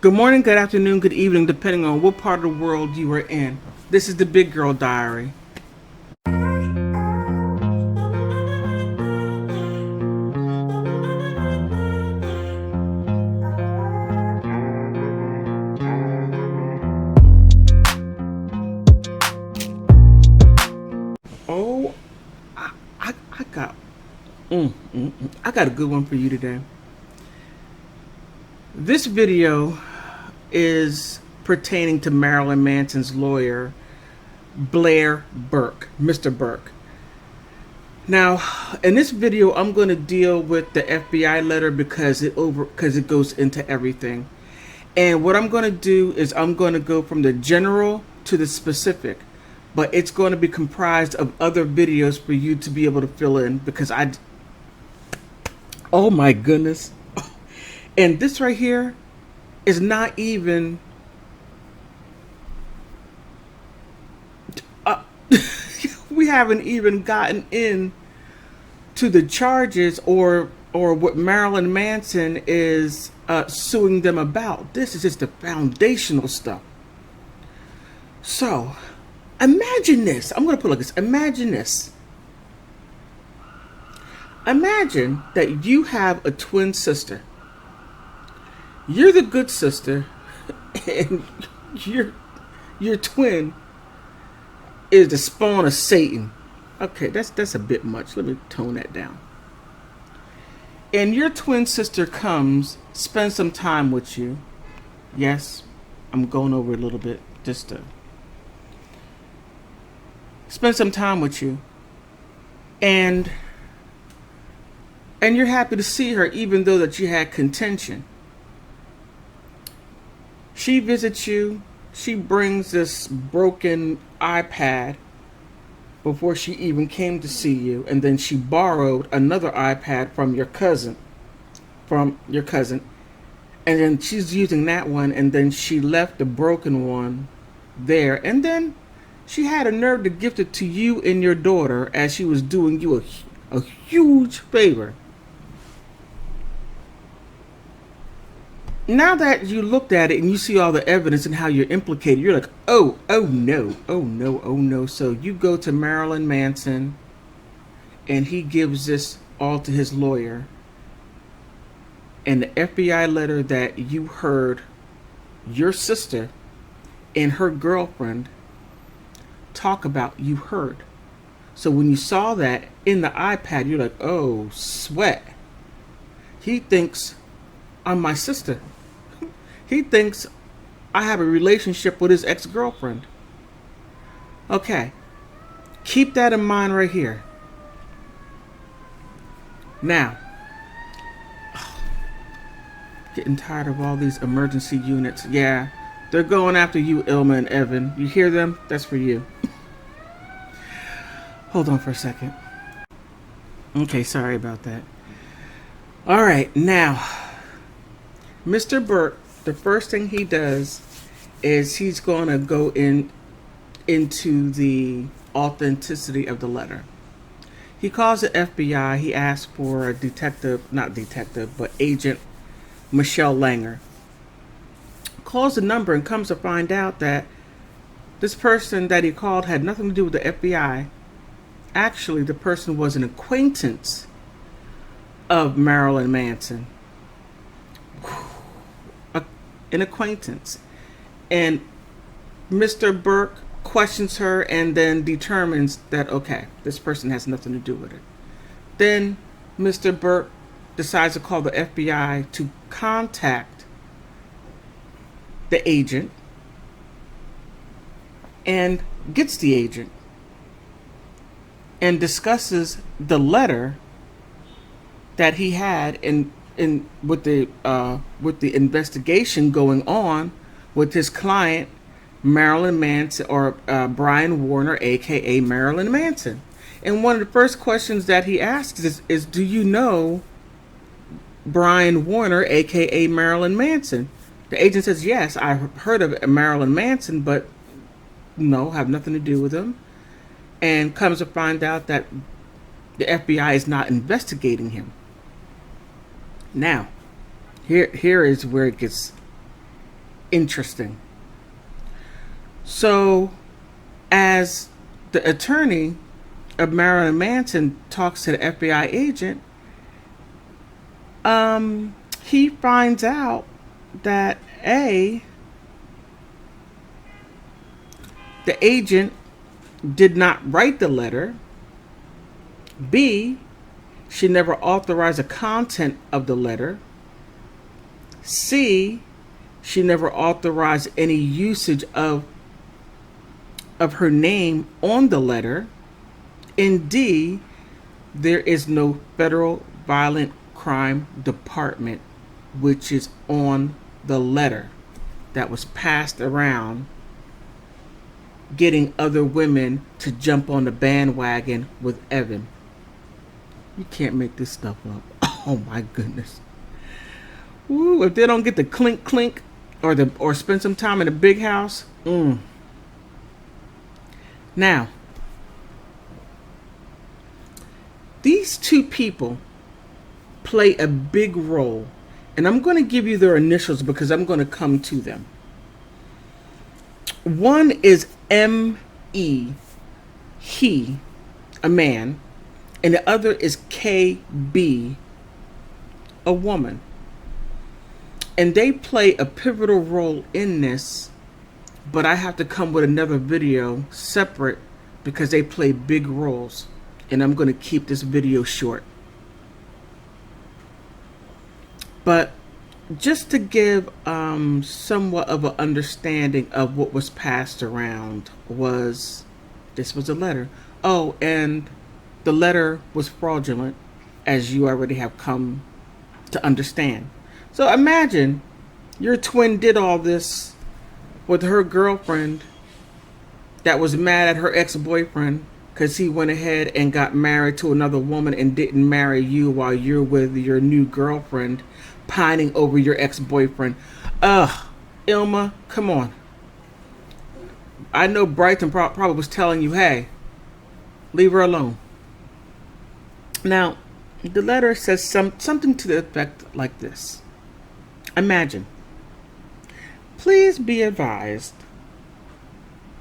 Good morning, good afternoon, good evening, depending on what part of the world you are in. This is the Big Girl Diary. Oh, I got, I got a good one for you today. This video is pertaining to Marilyn Manson's lawyer, Blair Burk, Mr. Burk. Now, in this video, I'm going to deal with the FBI letter because it goes into everything. And what I'm going to do is I'm going to go from the general to the specific, but it's going to be comprised of other videos for you to be able to fill in because oh my goodness. And this right here is not even we haven't even gotten in to the charges or what Marilyn Manson is suing them about. This is just the foundational stuff. So imagine this. I'm going to put it like this. Imagine this. Imagine that you have a twin sister. You're the good sister, and your twin is the spawn of Satan. Okay, that's a bit much. Let me tone that down. And your twin sister comes, spends some time with you. Yes, I'm going over a little bit just to spend some time with you. And you're happy to see her even though that you had contention. She visits you. She brings this broken iPad before she even came to see you, and then she borrowed another iPad from your cousin. And then she's using that one, and then she left the broken one there, and then she had a nerve to gift it to you and your daughter as she was doing you a huge favor. Now that you looked at it and you see all the evidence and how you're implicated, you're like, oh no. So you go to Marilyn Manson and he gives this all to his lawyer. And the FBI letter that you heard your sister and her girlfriend talk about, you heard. So when you saw that in the iPad, you're like, oh, sweat. He thinks I'm my sister. He thinks I have a relationship with his ex-girlfriend. Okay. Keep that in mind right here. Now, getting tired of all these emergency units. Yeah, they're going after you, Imma and Evan. You hear them? That's for you. Hold on for a second. Okay, sorry about that. All right, now, Mr. Burke, the first thing he does is he's going to go into the authenticity of the letter. He calls the FBI. He asks for Agent Michelle Langer. Calls the number and comes to find out that this person that he called had nothing to do with the FBI. Actually, the person was an acquaintance of Marilyn Manson. An acquaintance. And Mr. Burke questions her and then determines that, okay, this person has nothing to do with it. Then Mr. Burke decides to call the FBI to contact the agent and gets the agent and discusses the letter that he had with the investigation going on with his client Marilyn Manson, or Brian Warner, aka Marilyn Manson. And one of the first questions that he asks is do you know Brian Warner, aka Marilyn Manson? The agent says, yes, I've heard of Marilyn Manson, but no, have nothing to do with him. And comes to find out that the FBI is not investigating him. Now, here is where it gets interesting. So, as the attorney of Marilyn Manson talks to the FBI agent, he finds out that the agent did not write the letter. B, she never authorized the content of the letter. C, she never authorized any usage of her name on the letter. And D, there is no federal violent crime department which is on the letter that was passed around, getting other women to jump on the bandwagon with Evan. You can't make this stuff up. Oh my goodness. Ooh, if they don't get the clink clink or spend some time in a big house. Now, these two people play a big role, and I'm going to give you their initials because I'm going to come to them. One is M.E., he, a man, and the other is K.B., a woman. And they play a pivotal role in this, but I have to come with another video separate because they play big roles. And I'm going to keep this video short. But just to give somewhat of an understanding of what was passed around this was a letter. Oh, and the letter was fraudulent, as you already have come to understand. So imagine your twin did all this with her girlfriend that was mad at her ex-boyfriend because he went ahead and got married to another woman and didn't marry you while you're with your new girlfriend, pining over your ex-boyfriend. Illma, come on. I know Bryton probably was telling you, hey, leave her alone. Now, the letter says something to the effect like this. Imagine, please be advised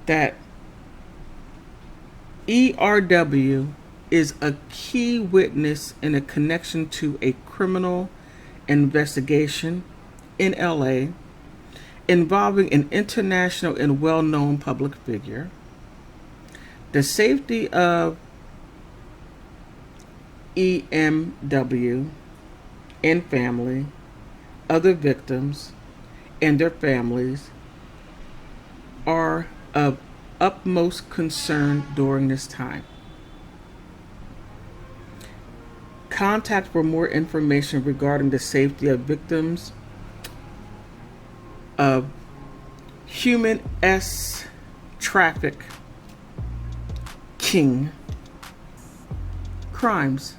that ERW is a key witness in a connection to a criminal investigation in LA involving an international and well-known public figure. The safety of EMW and family, other victims, and their families are of utmost concern during this time. Contact for more information regarding the safety of victims of human trafficking crimes.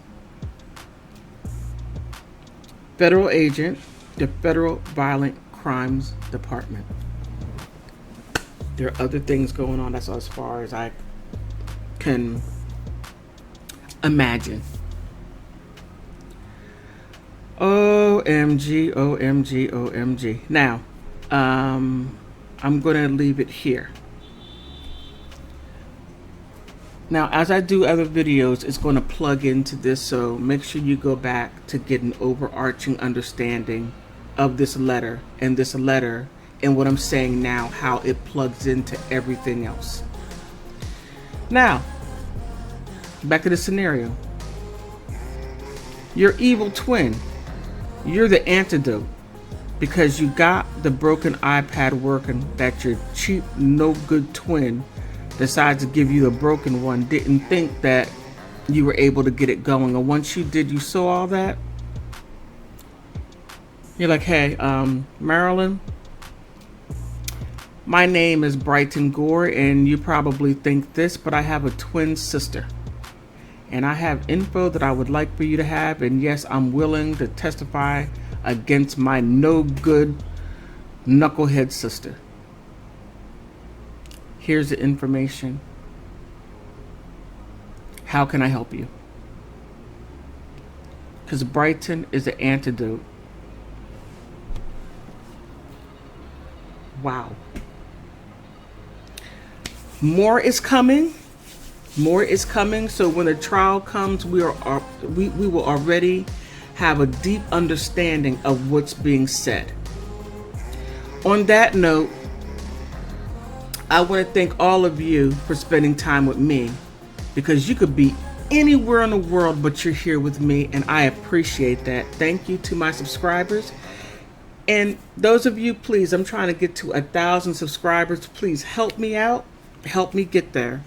Federal agent, the Federal Violent Crimes Department. There are other things going on. That's as far as I can imagine. OMG, OMG, OMG. Now, I'm going to leave it here. Now, as I do other videos, it's going to plug into this, so make sure you go back to get an overarching understanding of this letter and what I'm saying now, how it plugs into everything else. Now, back to the scenario. Your evil twin, you're the antidote because you got the broken iPad working that your cheap, no good twin decides to give you the broken one, didn't think that you were able to get it going. And once you did, you saw all that. You're like, hey, Marilyn, my name is Bryton Gore, and you probably think this, but I have a twin sister. And I have info that I would like for you to have, and yes, I'm willing to testify against my no good knucklehead sister. Here's the information. How can I help you? Because Bryton is the antidote Wow. More is coming. More is coming. So when the trial comes, we will already have a deep understanding of what's being said. On that note, I want to thank all of you for spending time with me, because you could be anywhere in the world, but you're here with me, and I appreciate that. Thank you to my subscribers. And those of you, please, I'm trying to get to 1,000 subscribers. Please help me out. Help me get there.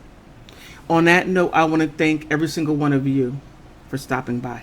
On that note, I want to thank every single one of you for stopping by.